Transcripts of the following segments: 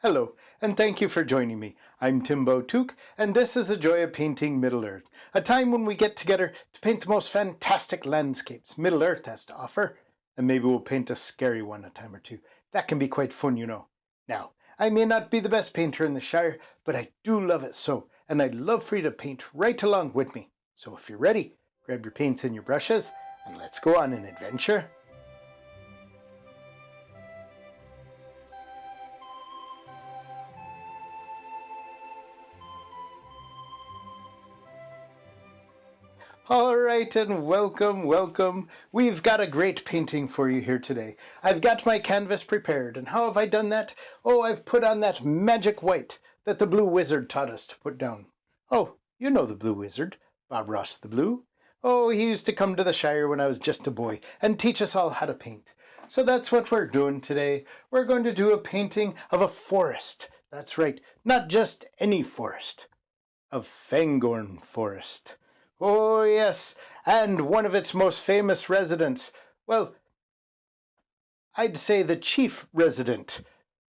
Hello, and thank you for joining me. I'm Timbo Took, and this is A Joy of Painting Middle-earth, a time when we get together to paint the most fantastic landscapes Middle-earth has to offer, and maybe we'll paint a scary one a time or two. That can be quite fun, you know. Now, I may not be the best painter in the Shire, but I do love it so, and I'd love for you to paint right along with me. So if you're ready, grab your paints and your brushes, and let's go on an adventure. All right, and welcome. We've got a great painting for you here today. I've got my canvas prepared, and how have I done that? Oh, I've put on that magic white that the Blue Wizard taught us to put down. Oh, you know the Blue Wizard, Bob Ross the Blue. Oh, he used to come to the Shire when I was just a boy and teach us all how to paint. So that's what we're doing today. We're going to do a painting of a forest. That's right, not just any forest, of Fangorn Forest. Oh, yes, and one of its most famous residents. Well, I'd say the chief resident.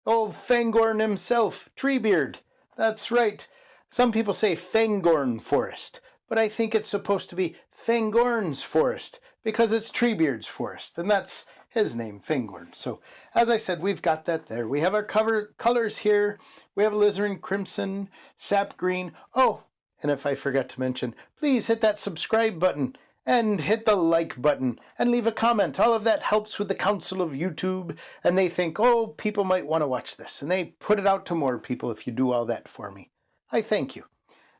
Old Fangorn himself, Treebeard. That's right. Some people say Fangorn Forest, but I think it's supposed to be Fangorn's Forest because it's Treebeard's forest, and that's his name, Fangorn. So, as I said, we've got that there. We have our colors here. We have alizarin crimson, sap green. Oh, and if I forgot to mention, please hit that subscribe button and hit the like button and leave a comment. All of that helps with the council of YouTube, and they think, oh, people might want to watch this, and they put it out to more people if you do all that for me. I thank you.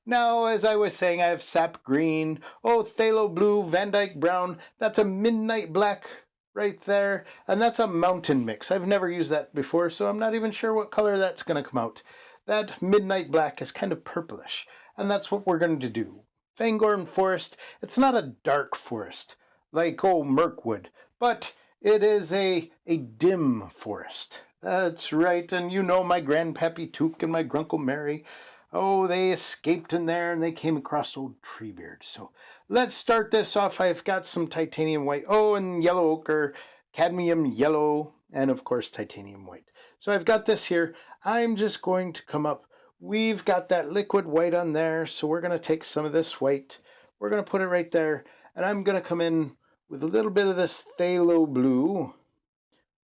Now, as I was saying, I have sap green, oh, phthalo blue, Van Dyke brown. That's a midnight black right there, and that's a mountain mix. I've never used that before, so I'm not even sure what color that's going to come out. That midnight black is kind of purplish. And that's what we're going to do. Fangorn Forest, it's not a dark forest like old Mirkwood, but it is a dim forest. That's right, and you know my Grandpappy Took and my Grunkle Mary. Oh, they escaped in there and they came across old Treebeard. So let's start this off. I've got some titanium white, oh, and yellow ochre, cadmium yellow, and of course titanium white. So I've got this here. I'm just going to come up. We've got that liquid white on there, so we're going to take some of this white. We're going to put it right there, and I'm going to come in with a little bit of this phthalo blue.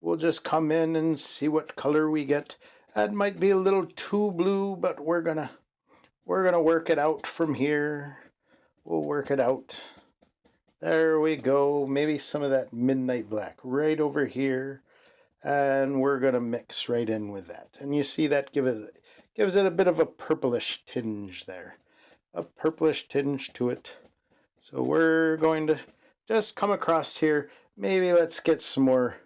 We'll just come in and see what color we get. That might be a little too blue, but we're gonna work it out from here. We'll work it out. There we go. Maybe some of that midnight black right over here, and we're going to mix right in with that. And you see that gives it a bit of a purplish tinge there. A purplish tinge to it. So we're going to just come across here. Maybe let's get some more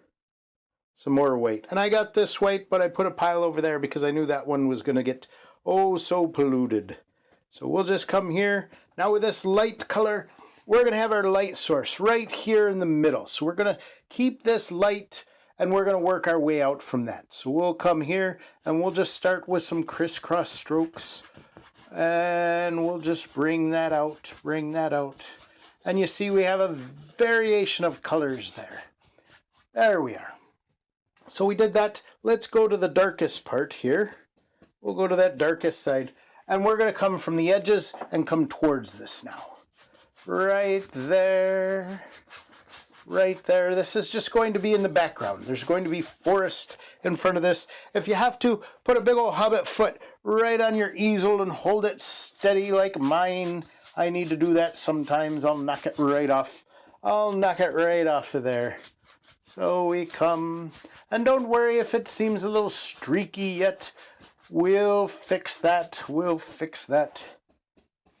white. And I got this white, but I put a pile over there because I knew that one was going to get oh so polluted. So we'll just come here. Now with this light color, we're going to have our light source right here in the middle. So we're going to keep this light and we're going to work our way out from that. So we'll come here and we'll just start with some crisscross strokes. And we'll just bring that out. And you see we have a variation of colors there. There we are. So we did that. Let's go to the darkest part here. We'll go to that darkest side. And we're going to come from the edges and come towards this now. Right there. Right there. This is just going to be in the background. There's going to be forest in front of this. If you have to, put a big old hobbit foot right on your easel and hold it steady like mine. I need to do that sometimes. I'll knock it right off. Of there. So we come. And don't worry if it seems a little streaky yet. We'll fix that.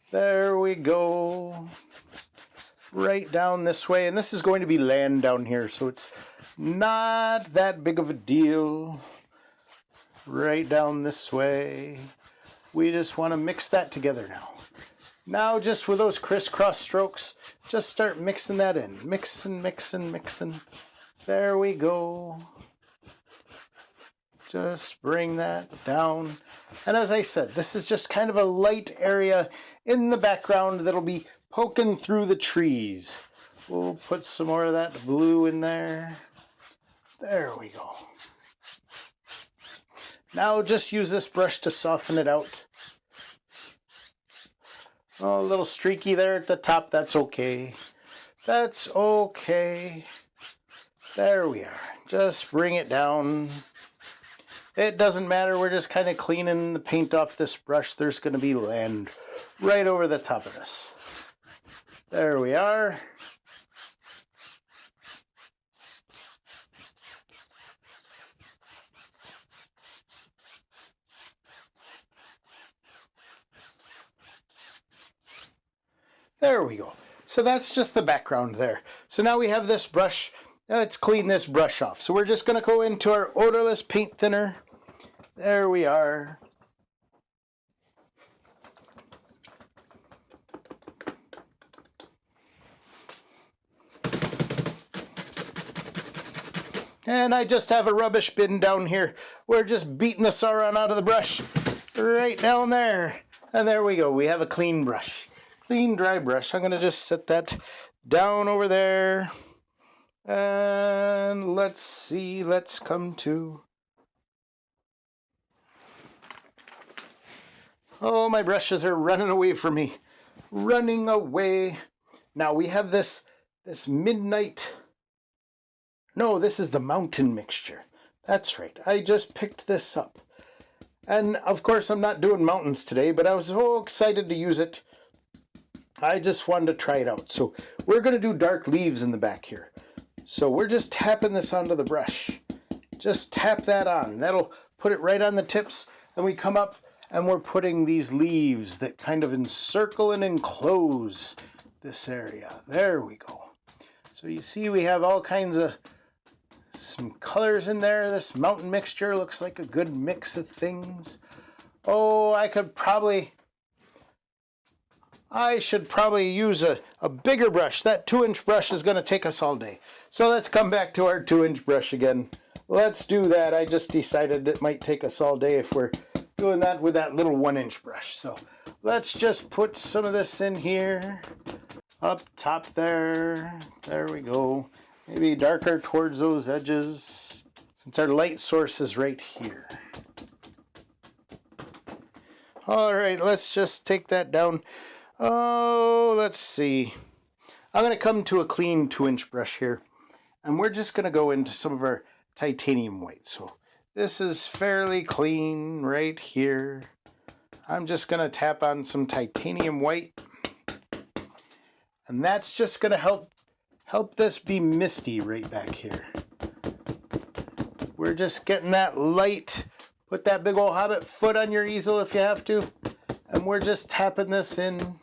There we go. Right down this way, and this is going to be land down here, so it's not that big of a deal. Right down this way. We just want to mix that together now. Now just with those crisscross strokes, just start mixing that in. Mixing. There we go. Just bring that down. And as I said, this is just kind of a light area in the background that'll be poking through the trees. We'll put some more of that blue in there. There we go. Now just use this brush to soften it out. Oh, a little streaky there at the top. That's okay. That's okay. There we are. Just bring it down. It doesn't matter. We're just kind of cleaning the paint off this brush. There's going to be land right over the top of this. There we are. There we go. So that's just the background there. So now we have this brush. Let's clean this brush off. So we're just going to go into our odorless paint thinner. There we are. And I just have a rubbish bin down here. We're just beating the Sauron out of the brush right down there. And there we go. We have a clean brush. Clean, dry brush. I'm going to just set that down over there. And let's see. Let's come to... Oh, my brushes are running away from me. Running away. Now we have this midnight... No, this is the mountain mixture. That's right. I just picked this up. And of course I'm not doing mountains today, but I was so excited to use it. I just wanted to try it out. So we're going to do dark leaves in the back here. So we're just tapping this onto the brush. Just tap that on. That'll put it right on the tips. And we come up and we're putting these leaves that kind of encircle and enclose this area. There we go. So you see we have all kinds of some colors in there. This mountain mixture looks like a good mix of things. Oh, I should probably use a bigger brush. That 2-inch brush is going to take us all day. So let's come back to our 2-inch brush again. Let's do that. I just decided it might take us all day if we're doing that with that little 1-inch brush. So let's just put some of this in here. Up top there. There we go. Maybe darker towards those edges, since our light source is right here. All right, let's just take that down. Oh, let's see. I'm going to come to a clean 2-inch brush here, and we're just going to go into some of our titanium white. So this is fairly clean right here. I'm just going to tap on some titanium white, and that's just going to help this be misty right back here. We're just getting that light. Put that big old hobbit foot on your easel if you have to. And we're just tapping this in.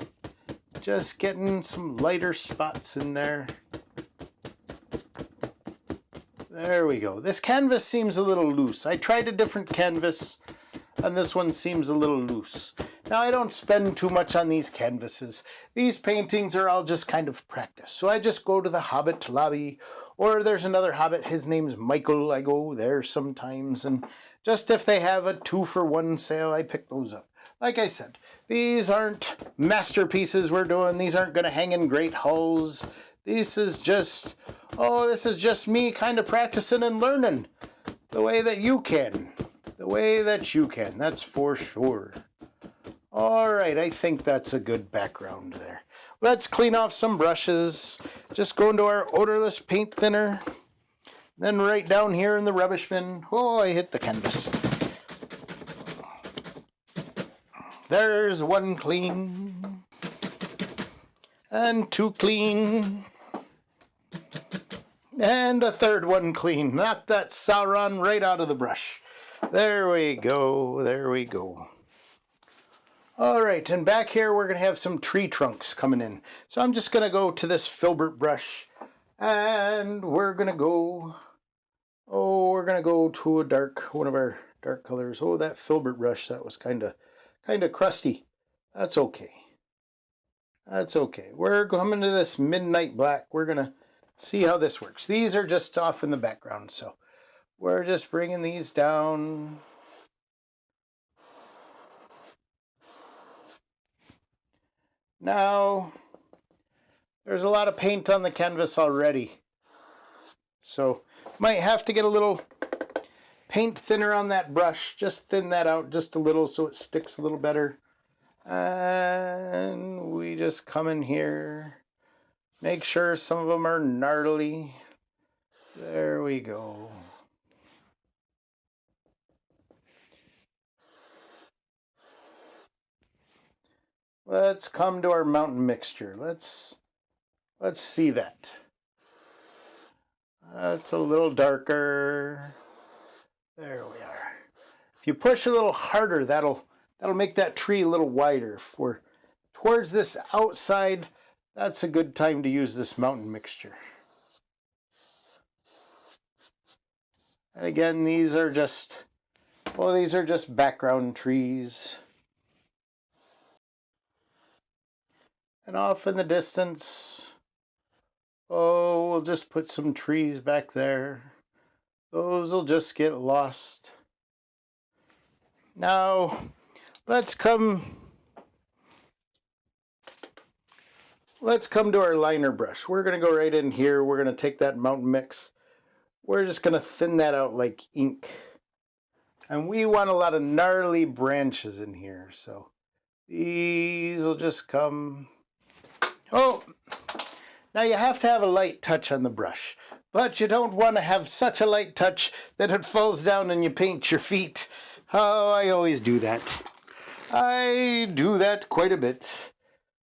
Just getting some lighter spots in there. There we go. This canvas seems a little loose. I tried a different canvas, and this one seems a little loose. Now, I don't spend too much on these canvases. These paintings are all just kind of practice. So I just go to the Hobbit lobby, or there's another Hobbit, his name's Michael. I go there sometimes, and just if they have a 2-for-1 sale, I pick those up. Like I said, these aren't masterpieces we're doing. These aren't going to hang in great halls. This is just me kind of practicing and learning the way that you can. The way that you can, that's for sure. All right, I think that's a good background there. Let's clean off some brushes. Just go into our odorless paint thinner. Then right down here in the rubbish bin. Oh, I hit the canvas. There's 1 clean. And 2 clean. And a 3rd one clean. Knock that Sauron right out of the brush. There we go, there we go. All right, and back here we're going to have some tree trunks coming in. So I'm just going to go to this filbert brush, and we're going to go to one of our dark colors. Oh, that filbert brush, that was kind of crusty. That's okay. That's okay. We're coming to this midnight black. We're going to see how this works. These are just off in the background, so we're just bringing these down. Now, there's a lot of paint on the canvas already, so might have to get a little paint thinner on that brush. Just thin that out just a little so it sticks a little better. And we just come in here. Make sure some of them are gnarly. There we go. Let's come to our mountain mixture. Let's see that. It's a little darker. There we are. If you push a little harder, that'll make that tree a little wider. If we're towards this outside, that's a good time to use this mountain mixture. And again, these are just background trees. And off in the distance, oh, we'll just put some trees back there. Those will just get lost. Now, let's come to our liner brush. We're going to go right in here. We're going to take that mountain mix. We're just going to thin that out like ink. And we want a lot of gnarly branches in here. So these will just come. Oh, now you have to have a light touch on the brush. But you don't want to have such a light touch that it falls down and you paint your feet. Oh, I always do that. I do that quite a bit.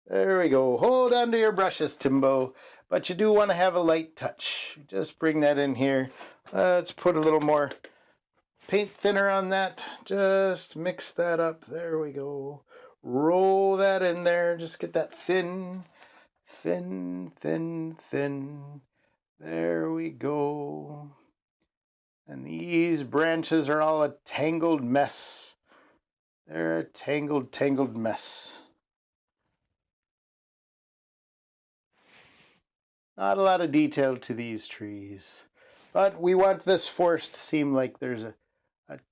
There we go. Hold on to your brushes, Timbo. But you do want to have a light touch. Just bring that in here. Let's put a little more paint thinner on that. Just mix that up. There we go. Roll that in there. Just get that thin, thin, thin, thin. There we go. And these branches are all a tangled mess. They're a tangled, tangled mess. Not a lot of detail to these trees. But we want this forest to seem like there's a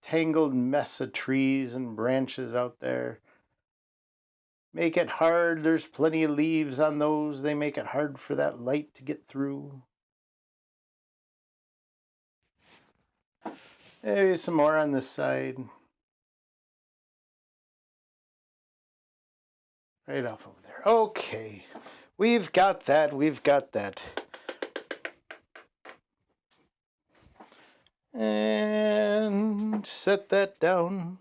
tangled mess of trees and branches out there. Make it hard. There's plenty of leaves on those. They make it hard for that light to get through. Maybe some more on this side. Right off over there. Okay. We've got that. We've got that. And set that down.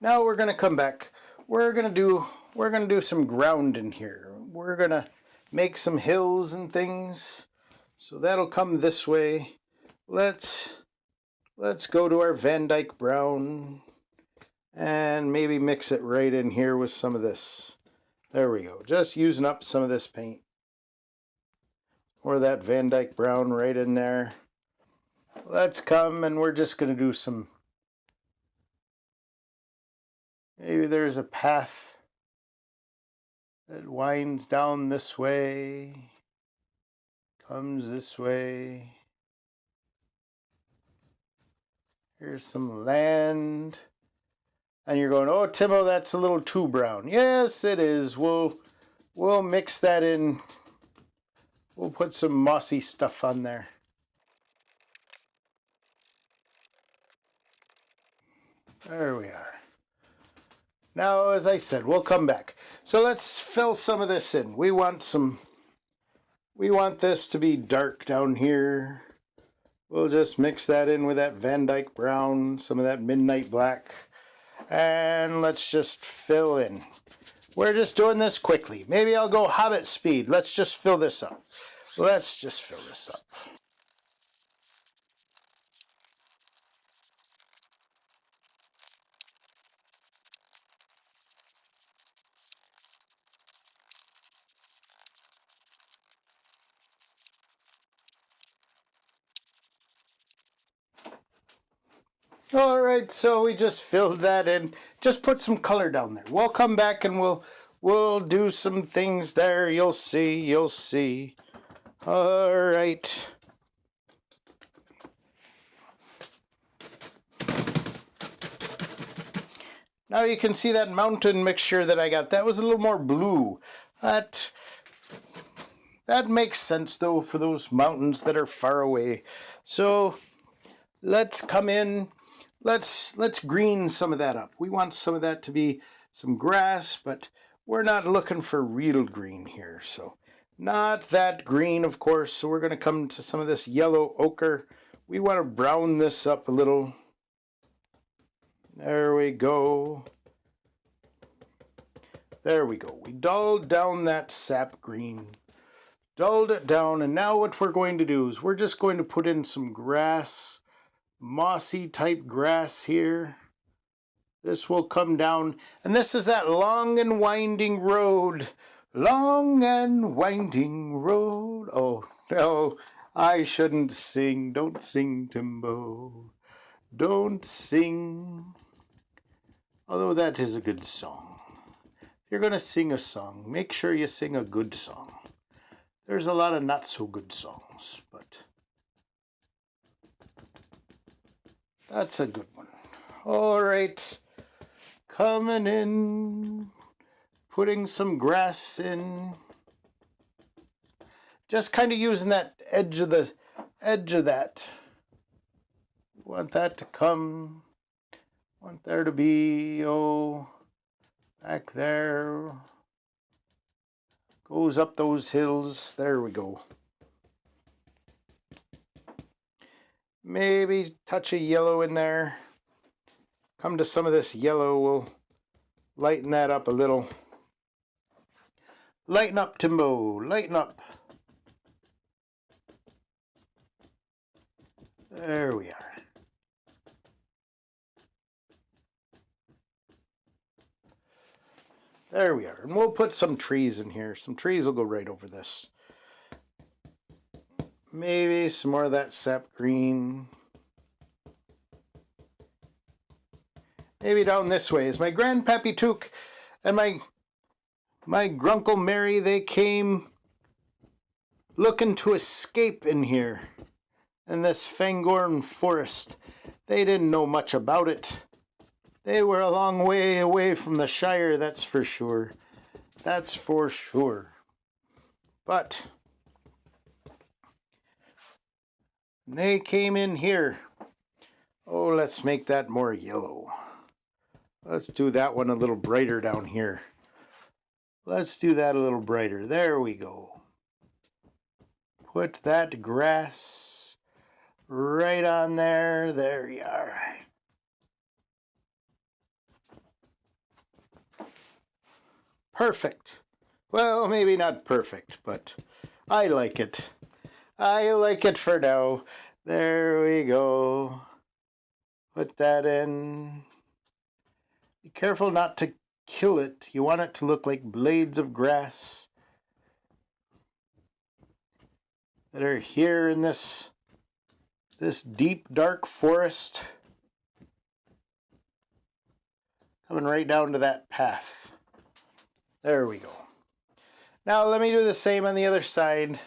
Now we're going to come back. We're going to do some ground in here. We're going to make some hills and things. So that'll come this way. Let's go to our Van Dyke brown and maybe mix it right in here with some of this. There we go. Just using up some of this paint. Or that Van Dyke brown right in there. Let's come and we're just going to do some. Maybe there's a path that winds down this way, comes this way. Here's some land. And you're going, oh, Timbo, that's a little too brown. Yes, it is. We'll mix that in. We'll put some mossy stuff on there. There we are. Now, as I said, we'll come back. So let's fill some of this in. We want this to be dark down here. We'll just mix that in with that Van Dyke brown, some of that midnight black, and let's just fill in. We're just doing this quickly. Maybe I'll go hobbit speed. Let's just fill this up. Let's just fill this up. All right, so we just filled that in. Just put some color down there. We'll come back and we'll do some things there. You'll see, you'll see. All right. Now you can see that mountain mixture that I got. That was a little more blue. That makes sense though for those mountains that are far away. So let's come in. Let's green some of that up. We want some of that to be some grass, but we're not looking for real green here. So not that green, of course. So we're going to come to some of this yellow ochre. We want to brown this up a little. There we go. There we go. We dulled down that sap green. Dulled it down, and now what we're going to do is we're just going to put in some grass, mossy type grass here. This will come down, and this is that long and winding road. Long and winding road. Oh, no, I shouldn't sing. Don't sing, Timbo. Don't sing. Although that is a good song. If you're going to sing a song, make sure you sing a good song. There's a lot of not so good songs, but that's a good one. All right, coming in, putting some grass in. Just kind of using that edge of that. Want that to come. Want there to be, oh, back there. Goes up those hills. There we go. Maybe touch of yellow in there. Come to some of this yellow. We'll lighten that up a little. Lighten up, Timbo. Lighten up. There we are. There we are. And we'll put some trees in here. Some trees will go right over this. Maybe some more of that sap green. Maybe down this way. Is my Grandpappy Took and my Grunkle Mary, they came looking to escape in here. In this Fangorn forest. They didn't know much about it. They were a long way away from the Shire, that's for sure. That's for sure. But they came in here. Oh, let's make that more yellow. Let's do that one a little brighter down here. Let's do that a little brighter. There we go. Put that grass right on there. There you are. Perfect. Well, maybe not perfect, but I like it. I like it for now. There we go. Put that in. Be careful not to kill it. You want it to look like blades of grass that are here in this deep, dark forest. Coming right down to that path. There we go. Now let me do the same on the other side.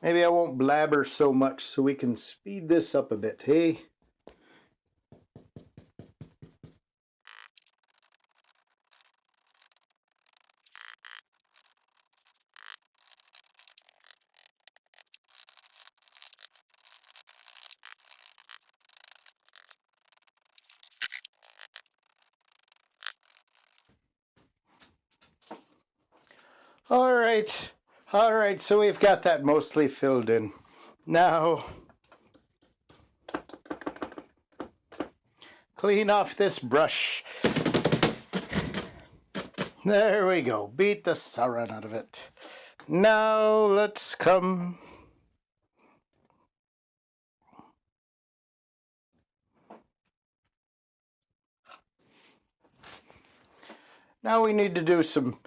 Maybe I won't blabber so much so we can speed this up a bit, hey? All right, so we've got that mostly filled in. Now, clean off this brush. There we go, beat the saran out of it. Now, let's come. Now we need to do some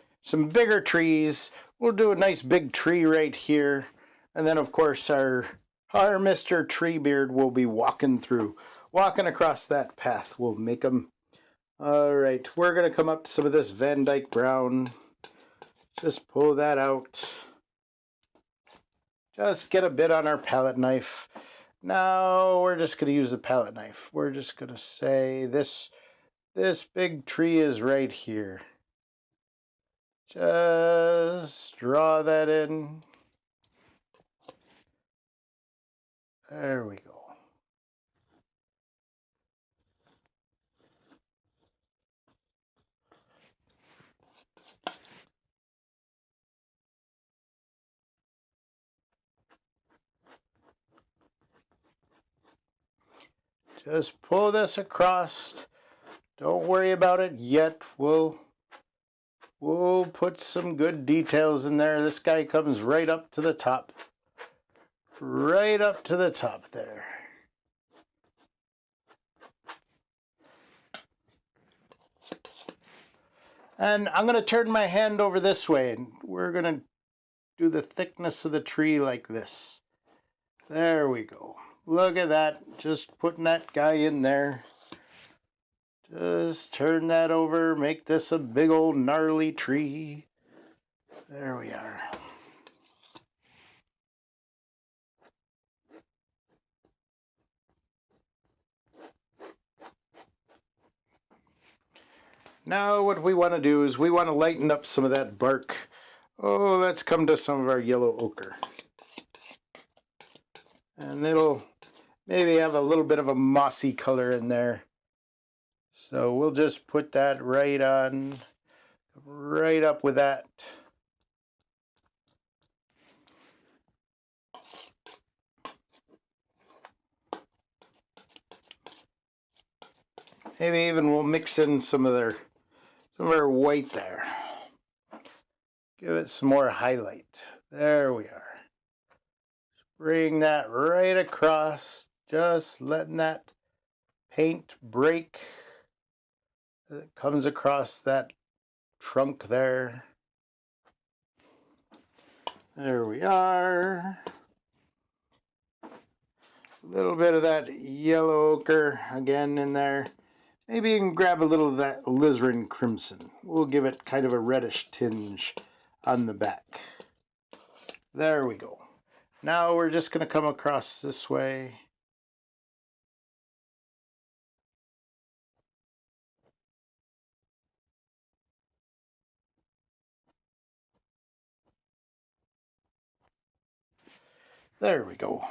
bigger trees. We'll do a nice big tree right here. And then, of course, our Mr. Treebeard will be walking across that path. We'll make him. All right, we're going to come up to some of this Van Dyke Brown. Just pull that out. Just get a bit on our palette knife. Now we're just going to use the palette knife. We're just going to say this big tree is right here. Just draw that in. There we go. Just pull this across. Don't worry about it yet. We'll put some good details in there. This guy comes right up to the top. Right up to the top there. And I'm going to turn my hand over this way, and we're going to do the thickness of the tree like this. There we go. Look at that. Just putting that guy in there. Just turn that over, make this a big old gnarly tree. There we are. Now what we want to do is we want to lighten up some of that bark. Oh, let's come to some of our yellow ochre. And it'll maybe have a little bit of a mossy color in there. So we'll just put that right on, right up with that. Maybe even we'll mix in some of our white there. Give it some more highlight. There we are. Bring that right across, just letting that paint break. It comes across that trunk there. There we are. A little bit of that yellow ochre again in there. Maybe you can grab a little of that alizarin crimson. We'll give it kind of a reddish tinge on the back. There we go. Now we're just going to come across this way. There we go.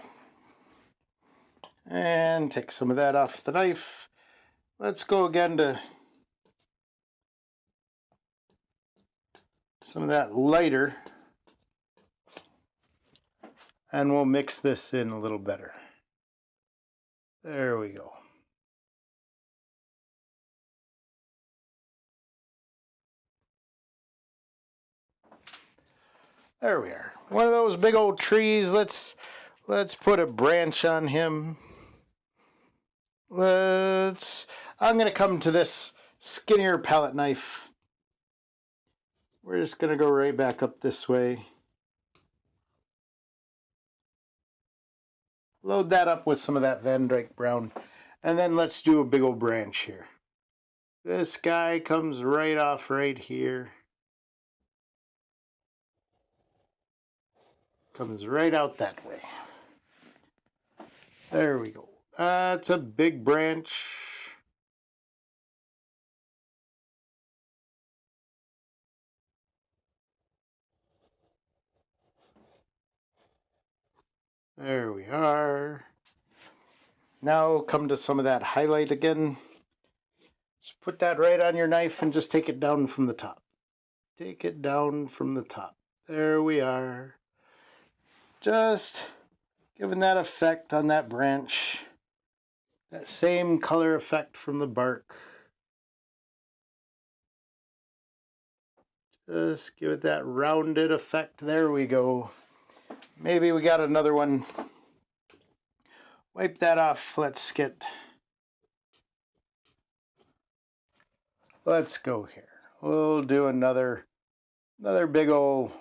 And take some of that off the knife. Let's go again to some of that lighter. And we'll mix this in a little better. There we go. There we are. One of those big old trees. Let's put a branch on him. I'm going to come to this skinnier palette knife. We're just going to go right back up this way. Load that up with some of that Van Dyke brown. And then let's do a big old branch here. This guy comes right off right here. Comes right out that way. There we go. That's a big branch. There we are. Now come to some of that highlight again. Just put that right on your knife and just take it down from the top. Take it down from the top. There we are. Just giving that effect on that branch. That same color effect from the bark. Just give it that rounded effect. There we go. Maybe we got another one. Wipe that off. Let's go here. We'll do another big old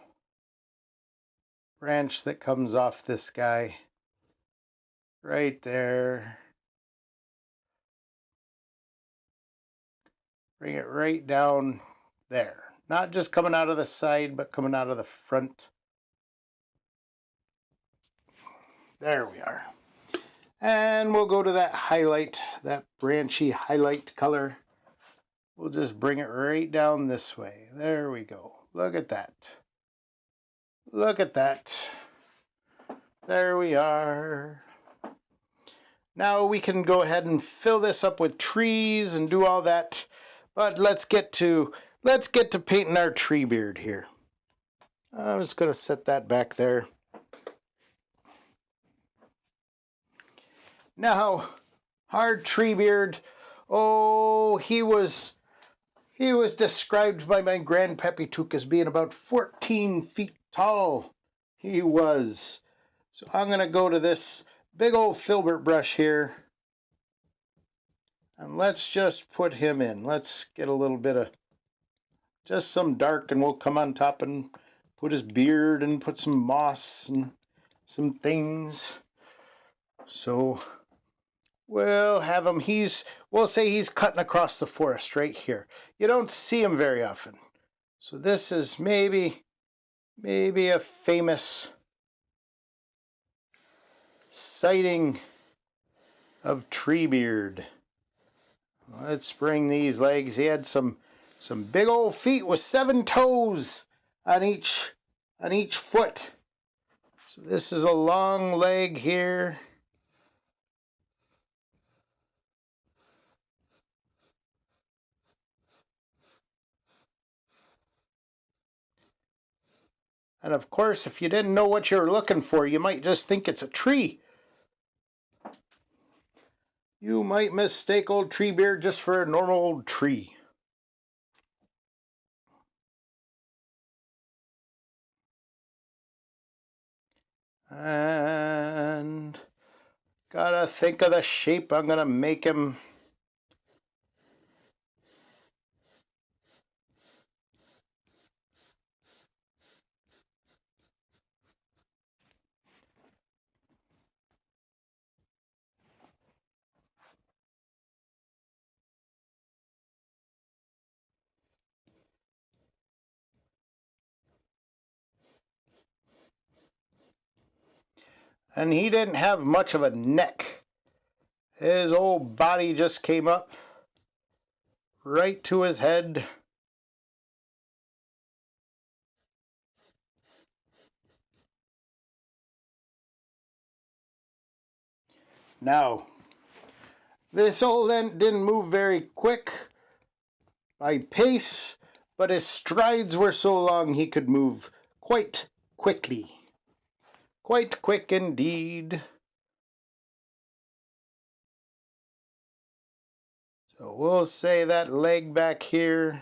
branch that comes off this guy. Right there. Bring it right down there. Not just coming out of the side, but coming out of the front. There we are. And we'll go to that highlight, that branchy highlight color. We'll just bring it right down this way. There we go. Look at that. Look at that. There we are. Now we can go ahead and fill this up with trees and do all that. But let's get to painting our Treebeard here. I'm just going to set that back there. Now, our Treebeard, oh, he was described by my grandpappy Took as being about 14 feet tall. He was. So I'm going to go to this big old filbert brush here. And let's just put him in. Let's get a little bit of just some dark, and we'll come on top and put his beard and put some moss and some things. So we'll have him, we'll say he's cutting across the forest right here. You don't see him very often. So this is maybe a famous sighting of Treebeard. Let's bring these legs. He had some big old feet with 7 toes on each foot. So this is a long leg here. And of course, if you didn't know what you were looking for, you might just think it's a tree. You might mistake old Treebeard just for a normal old tree. And gotta think of the shape I'm gonna make him. And he didn't have much of a neck. His old body just came up right to his head. Now, this old ent didn't move very quick by pace, but his strides were so long he could move quite quickly. Quite quick indeed. So we'll say that leg back here.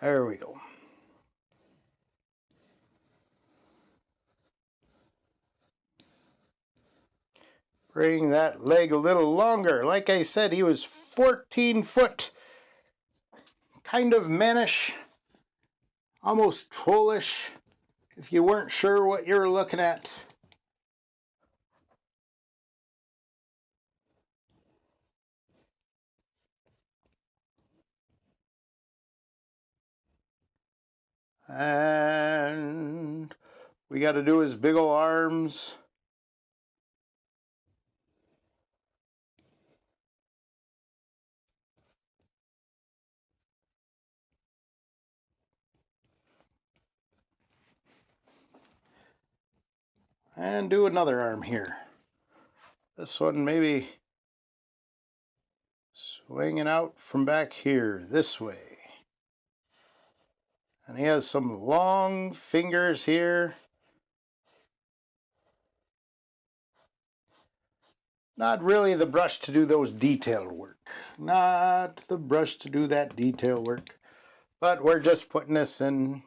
There we go. Bring that leg a little longer. Like I said, he was 14 foot. Kind of mannish. Almost trollish. If you weren't sure what you were looking at. And we got to do his big ol' arms. And do another arm here. This one maybe swinging out from back here this way. And he has some long fingers here. Not really the brush to do those detailed work. Not the brush to do that detail work. But we're just putting this in.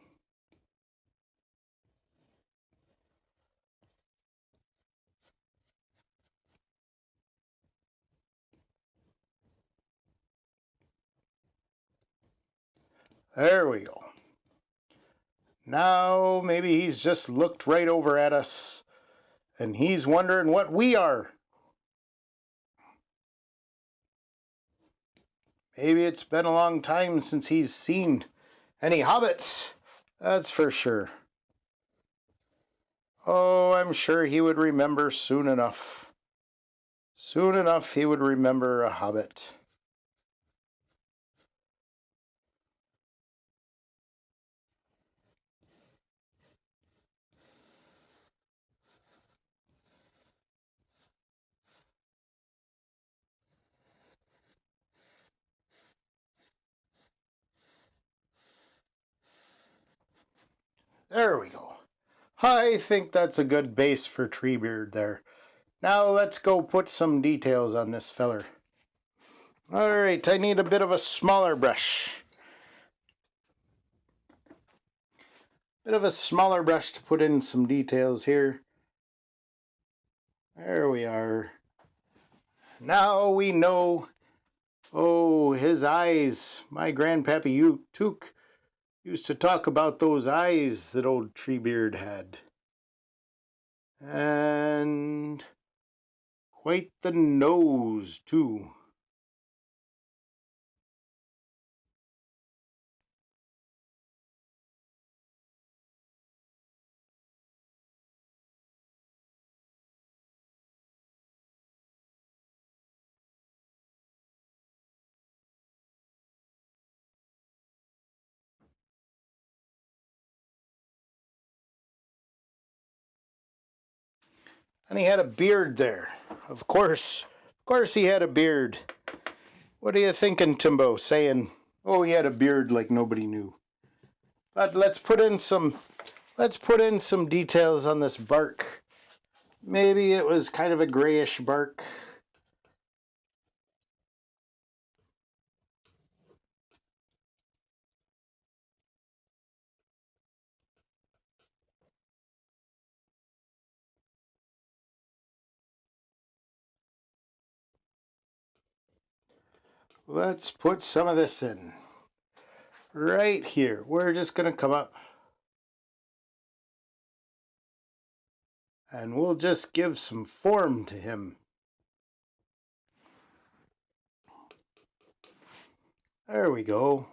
There we go. Now maybe he's just looked right over at us and he's wondering what we are. Maybe it's been a long time since he's seen any hobbits. That's for sure. Oh, I'm sure he would remember soon enough. Soon enough he would remember a hobbit. There we go. I think that's a good base for Treebeard there. Now let's go put some details on this feller. Alright, I need a bit of a smaller brush. Bit of a smaller brush to put in some details here. There we are. Now we know. Oh, his eyes. My grandpappy Took used to talk about those eyes that old Treebeard had. And quite the nose, too. And he had a beard there. Of course he had a beard. What are you thinking, Timbo? Saying, oh, he had a beard like nobody knew. But let's put in some details on this bark. Maybe it was kind of a grayish bark. Let's put some of this in. Right here. We're just going to come up. And we'll just give some form to him. There we go.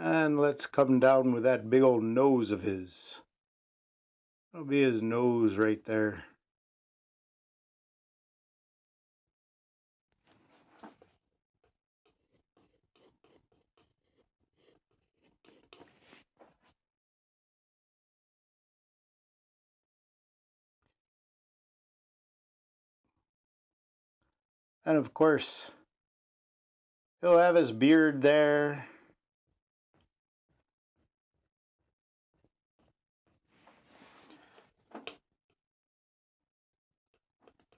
And let's come down with that big old nose of his. That'll be his nose right there. And of course, he'll have his beard there.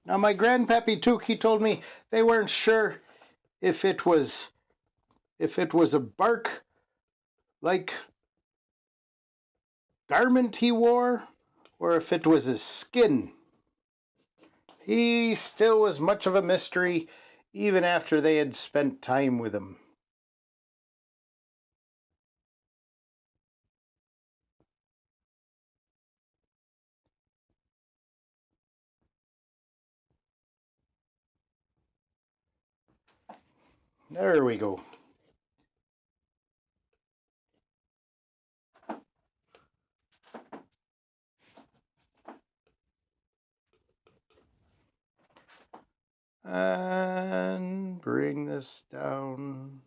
Now my grandpappy Took, he told me they weren't sure if it was a bark like garment he wore or if it was his skin. He still was much of a mystery even after they had spent time with him. There we go. And bring this down.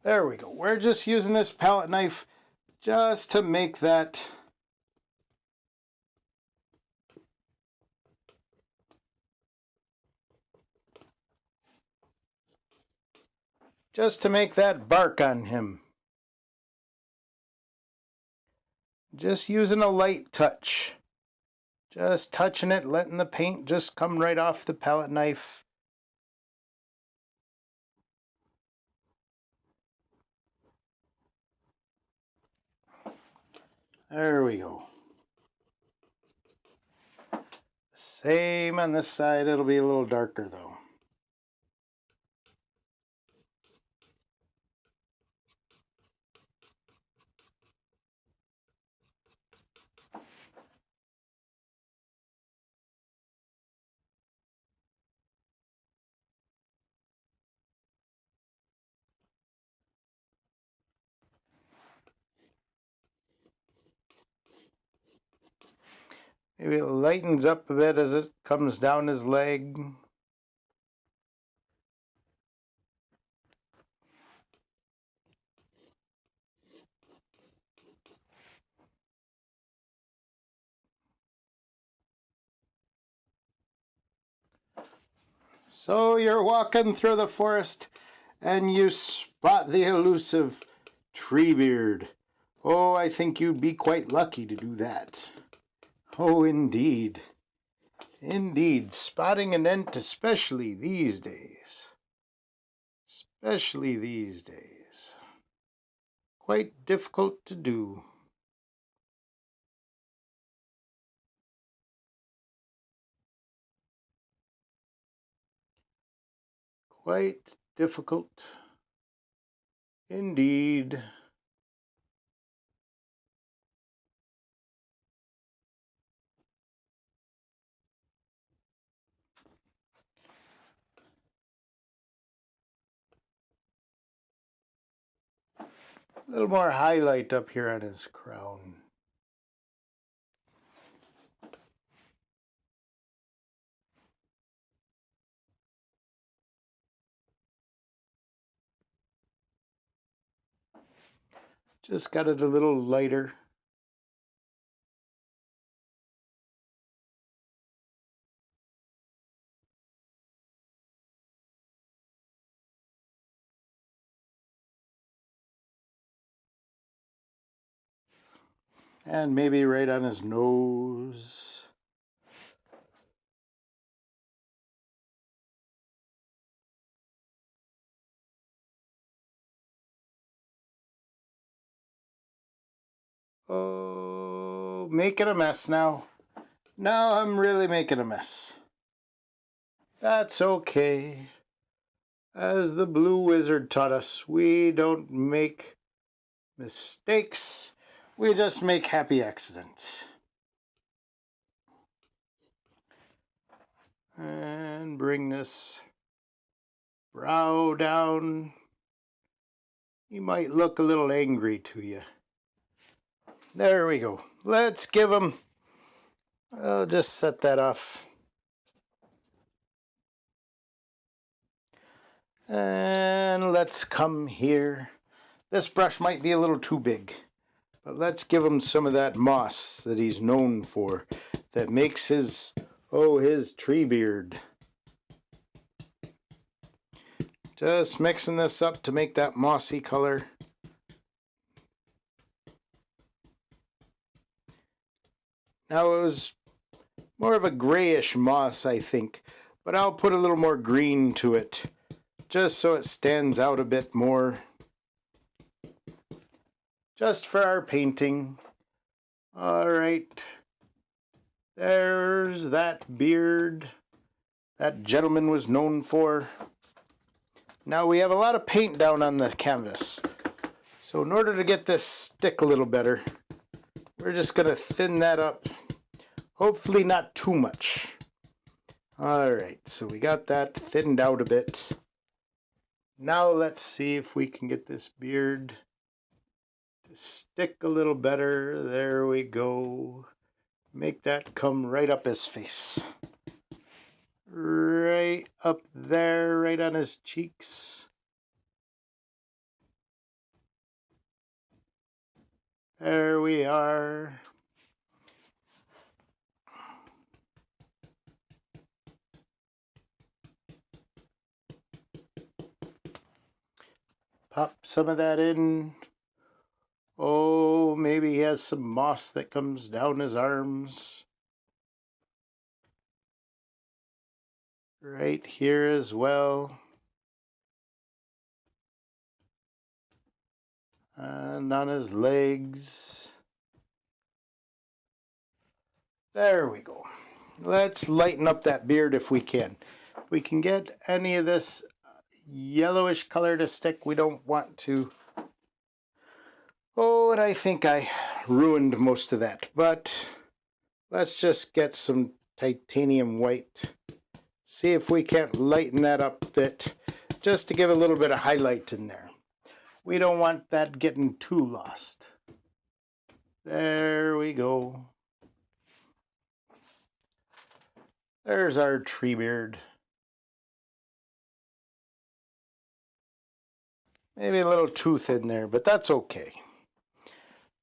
There we go. We're just using this palette knife just to make that bark on him. Just using a light touch. Just touching it, letting the paint just come right off the palette knife. There we go. Same on this side, it'll be a little darker though. Maybe it lightens up a bit as it comes down his leg. So you're walking through the forest and you spot the elusive Treebeard. Oh, I think you'd be quite lucky to do that. Oh, indeed. Indeed, spotting an ent, especially these days. Especially these days. Quite difficult to do. Quite difficult indeed. A little more highlight up here on his crown. Just got it a little lighter. And maybe right on his nose. Oh, making a mess now. Now I'm really making a mess. That's okay. As the Blue Wizard taught us, we don't make mistakes. We just make happy accidents. And bring this brow down. He might look a little angry to you. There we go. Let's give him... I'll just set that off. And let's come here. This brush might be a little too big, but let's give him some of that moss that he's known for, that makes his, his Treebeard. Just mixing this up to make that mossy color. Now it was more of a grayish moss, I think, but I'll put a little more green to it, just so it stands out a bit more. Just for our painting. All right. There's that beard that gentleman was known for. Now we have a lot of paint down on the canvas. So in order to get this stick a little better, we're just going to thin that up. Hopefully not too much. All right, so we got that thinned out a bit. Now let's see if we can get this beard to stick a little better. There we go. Make that come right up his face. Right up there, right on his cheeks. There we are. Pop some of that in. Oh, Oh, maybe he has some moss that comes down his arms. Right here as well. And on his legs. There we go. Let's lighten up that beard if we can. If we can get any of this yellowish color to stick, we don't want to. Oh, and I think I ruined most of that. But let's just get some titanium white. See if we can't lighten that up a bit, just to give a little bit of highlight in there. We don't want that getting too lost. There we go. There's our Treebeard. Maybe a little tooth in there, but that's okay.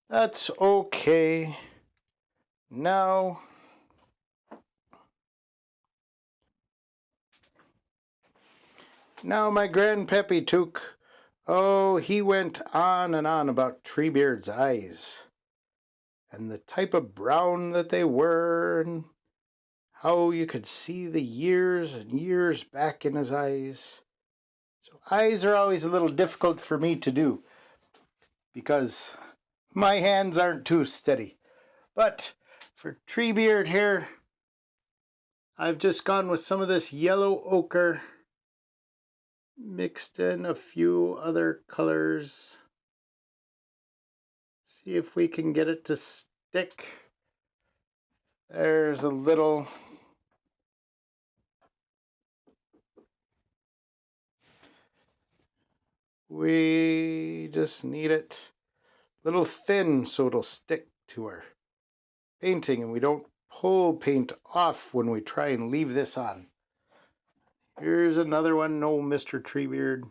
That's okay. Now, my Grandpappy Took, oh, he went on and on about Treebeard's eyes and the type of brown that they were and how you could see the years and years back in his eyes. So eyes are always a little difficult for me to do because my hands aren't too steady. But for Treebeard here, I've just gone with some of this yellow ochre, mixed in a few other colors. See if we can get it to stick. There's a little. We just need it a little thin so it'll stick to our painting and we don't pull paint off when we try and leave this on. Here's another one, no Mr. Treebeard.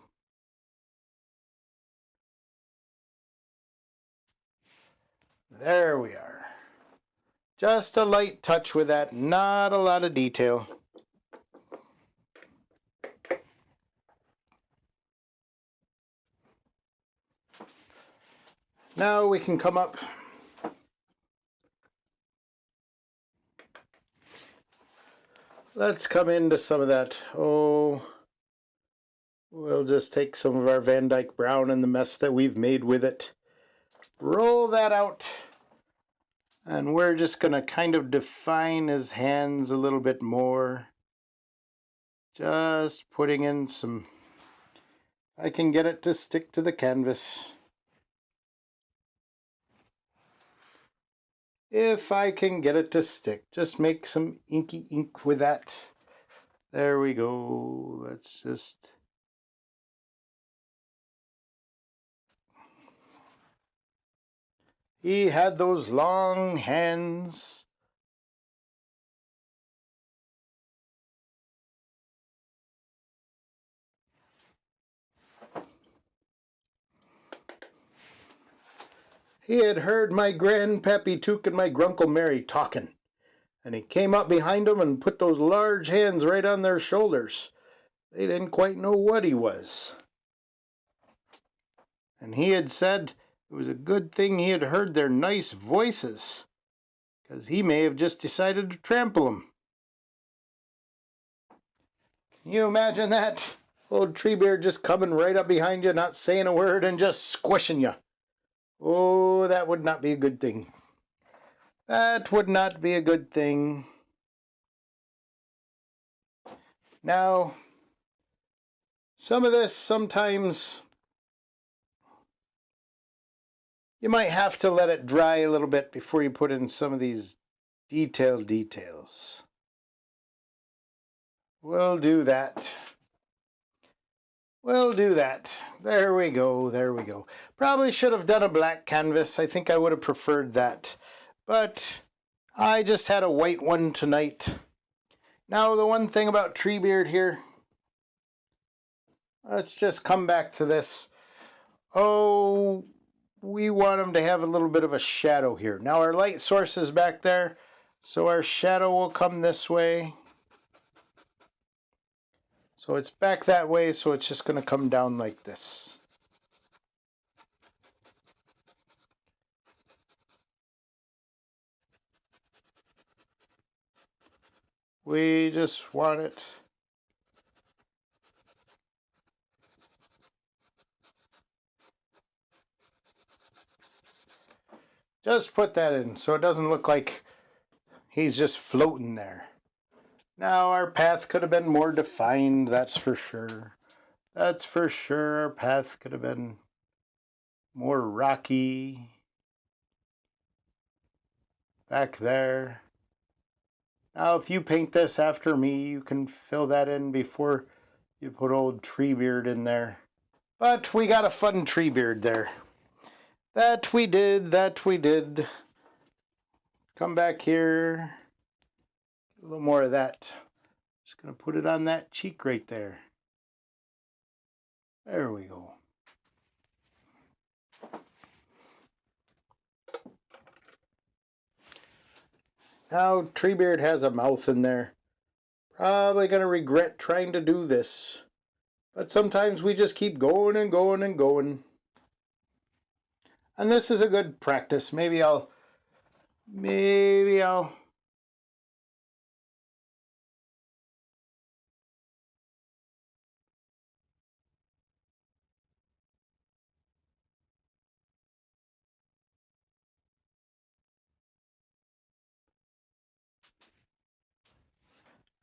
There we are. Just a light touch with that, not a lot of detail. Now we can come up. Let's come into some of that. Oh, we'll just take some of our Van Dyke Brown and the mess that we've made with it. Roll that out. And we're just going to kind of define his hands a little bit more. Just putting in some. I can get it to stick to the canvas. If I can get it to stick, just make some inky ink with that. There we go. Let's just. He had those long hands. He had heard my Grandpappy Took and my Grunkle Mary talking, and he came up behind them and put those large hands right on their shoulders. They didn't quite know what he was. And he had said it was a good thing he had heard their nice voices, because he may have just decided to trample them. Can you imagine that? Old Treebeard just coming right up behind you, not saying a word, and just squishing you. Oh, that would not be a good thing. That would not be a good thing. Now, some of this, sometimes you might have to let it dry a little bit before you put in some of these details. We'll do that. We'll do that. There we go, there we go. Probably should have done a black canvas. I think I would have preferred that. But I just had a white one tonight. Now the one thing about Treebeard here, let's just come back to this. Oh, we want him to have a little bit of a shadow here. Now our light source is back there, so our shadow will come this way. So it's back that way, so it's just going to come down like this. We just want it. Just put that in so it doesn't look like he's just floating there. Now our path could have been more defined, that's for sure. That's for sure. Our path could have been more rocky. Back there. Now if you paint this after me, you can fill that in before you put old Treebeard in there. But we got a fun Treebeard there. That we did, that we did. Come back here. A little more of that. Just going to put it on that cheek right there. There we go. Now Treebeard has a mouth in there. Probably going to regret trying to do this. But sometimes we just keep going and going and going. And this is a good practice. Maybe I'll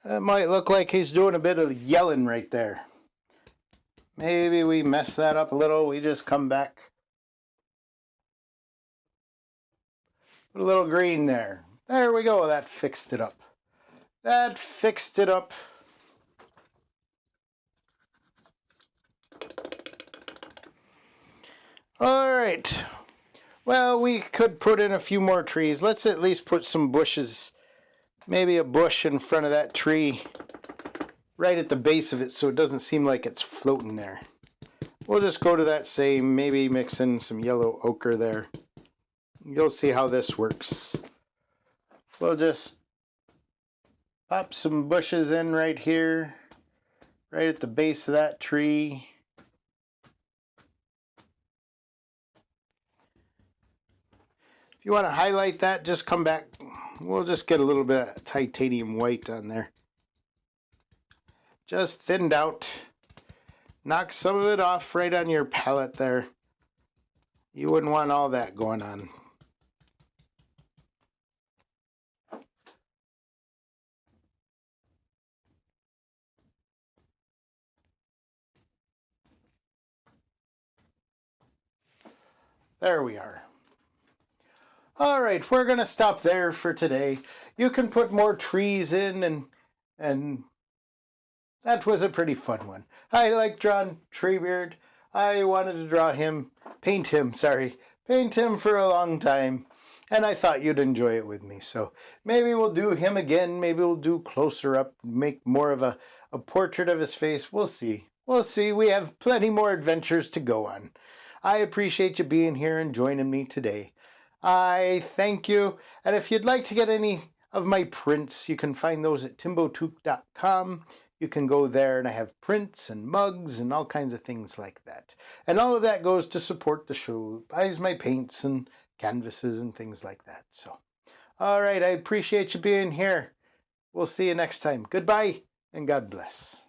it might look like he's doing a bit of yelling right there. Maybe we mess that up a little. We just come back. Put a little green there. There we go. That fixed it up. That fixed it up. All right. Well, we could put in a few more trees. Let's at least put some bushes. Maybe a bush in front of that tree. Right at the base of it so it doesn't seem like it's floating there. We'll just go to that same, maybe mix in some yellow ochre there. You'll see how this works. We'll just pop some bushes in right here, right at the base of that tree. If you want to highlight that, just come back. We'll just get a little bit of titanium white on there. Just thinned out. Knock some of it off right on your palette there. You wouldn't want all that going on. There we are. All right, we're going to stop there for today. You can put more trees in and that was a pretty fun one. I like drawing Treebeard. I wanted to draw him, paint him for a long time. And I thought you'd enjoy it with me. So maybe we'll do him again. Maybe we'll do closer up, make more of a portrait of his face. We'll see. We'll see. We have plenty more adventures to go on. I appreciate you being here and joining me today. I thank you. And if you'd like to get any of my prints, you can find those at timbotook.com. You can go there and I have prints and mugs and all kinds of things like that. And all of that goes to support the show, buys my paints and canvases and things like that. So, all right, I appreciate you being here. We'll see you next time. Goodbye and God bless.